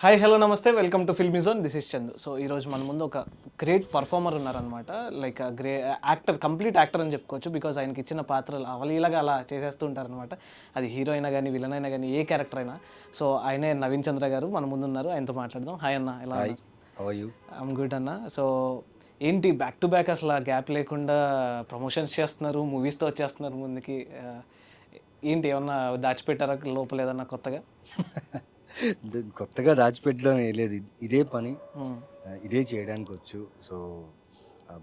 Hi hello నమస్తే welcome to filmy zone. This is Chandu. So ఈరోజు మన ముందు ఒక గ్రేట్ పర్ఫార్మర్ ఉన్నారనమాట. లైక్ యాక్టర్, కంప్లీట్ యాక్టర్ అని చెప్పుకోవచ్చు. బికాజ్ ఆయనకి ఇచ్చిన పాత్రలు అవలీలగా అలా చేసేస్తూ ఉంటారనమాట. అది హీరో అయినా కానీ, విలన్ అయినా కానీ, ఏ క్యారెక్టర్ అయినా. సో ఆయనే నవీన్ చంద్ర గారు మన ముందు ఉన్నారు. ఆయనతో మాట్లాడదాం. హాయ్ అన్న, ఎలా hi, how are you? I'm good అన్న. సో ఏంటి బ్యాక్ టు బ్యాక్ అసలు గ్యాప్ లేకుండా ప్రమోషన్స్ చేస్తున్నారు, మూవీస్తో వచ్చేస్తున్నారు ముందుకి. ఏంటి ఏమన్నా దాచిపెట్టారా లోపల ఏదన్నా కొత్తగా? కొత్తగా దాచిపెట్టడం ఏం లేదు. ఇదే పని, Hmm. ఇదే చేయడానికి వచ్చు. సో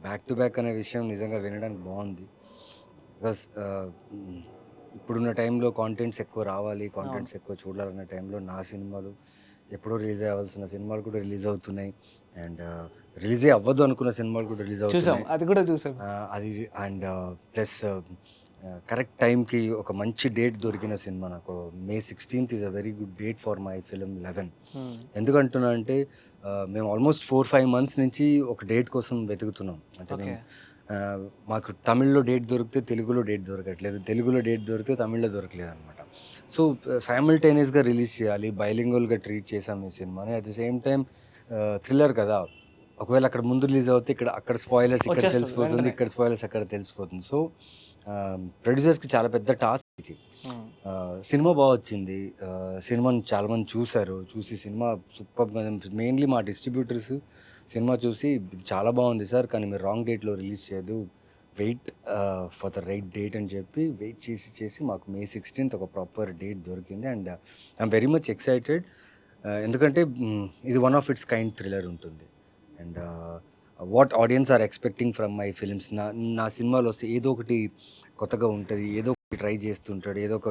బ్యాక్ టు బ్యాక్ అనే విషయం నిజంగా వినడానికి బాగుంది. బికాస్ ఇప్పుడున్న టైంలో కాంటెంట్స్ ఎక్కువ రావాలి, కాంటెంట్స్ ఎక్కువ చూడాలన్న టైంలో నా సినిమాలు ఎప్పుడో రిలీజ్ అవ్వాల్సిన సినిమాలు కూడా రిలీజ్ అవుతున్నాయి. అండ్ రిలీజే అవ్వదు అనుకున్న సినిమాలు కూడా రిలీజ్ చూసాం, అవుతున్నాయి. అది కూడా చూసాం. అది అండ్ ప్లస్ కరెక్ట్ టైంకి ఒక మంచి డేట్ దొరికిన సినిమా నాకు. మే 16th is a very good date for my film 11. Hmm. ఎందుకంటున్నా అంటే మేము ఆల్మోస్ట్ 4-5 months నుంచి ఒక డేట్ కోసం వెతుకుతున్నాం. అంటే ఓకే. మేము మాకు తమిళ్లో డేట్ దొరికితే తెలుగులో డేట్ దొరకట్లేదు, తెలుగులో డేట్ దొరికితే తమిళ్లో దొరకలేదు అనమాట. సో సైమల్టేనియస్గా రిలీజ్ చేయాలి, బైలింగ్వల్గా ట్రీట్ చేసాం ఈ సినిమాని. At the same time thriller కదా, ఒకవేళ అక్కడ ముందు రిలీజ్ అవుతే అక్కడ స్పాయిలర్స్ ఇక్కడ వచ్చేస్తుంది తెలిసిపోతుంది, వెంటనే. ఇక్కడ స్పాయిలర్స్ అక్కడ తెలిసిపోతుంది. సో ప్రొడ్యూసర్స్కి చాలా పెద్ద టాస్క్ ఇది. Hmm. సినిమా బాగా వచ్చింది. సినిమాని చాలామంది చూశారు. చూసి సినిమా సూపర్, మెయిన్లీ మా డిస్ట్రిబ్యూటర్స్ సినిమా చూసి ఇది చాలా బాగుంది సార్, కానీ మీరు రాంగ్ డేట్లో రిలీజ్ చేయదు, wait for the right date అని చెప్పి వెయిట్ చేసి మాకు May 16th ఒక ప్రాపర్ డేట్ దొరికింది. And I'm very much excited. ఎందుకంటే ఇది one of its kind thriller ఉంటుంది. And what audience are expecting from my films, నా సినిమాలో వస్తే ఏదో ఒకటి కొత్తగా ఉంటుంది, ఏదో ఒకటి ట్రై చేస్తుంటాడు, ఏదో ఒక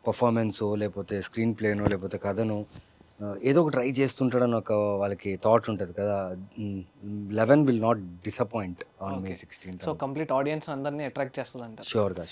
పర్ఫార్మెన్సో లేకపోతే స్క్రీన్ ప్లేనో లేకపోతే కథను ఏదో ఒకటి ట్రై చేస్తుంటాడని ఒక వాళ్ళకి థాట్ ఉంటుంది కదా. 11 will not disappoint on May Okay. 16th. So complete audience అందరినీ అట్రాక్ట్ చేస్తుంది అంటారు. షూర్గా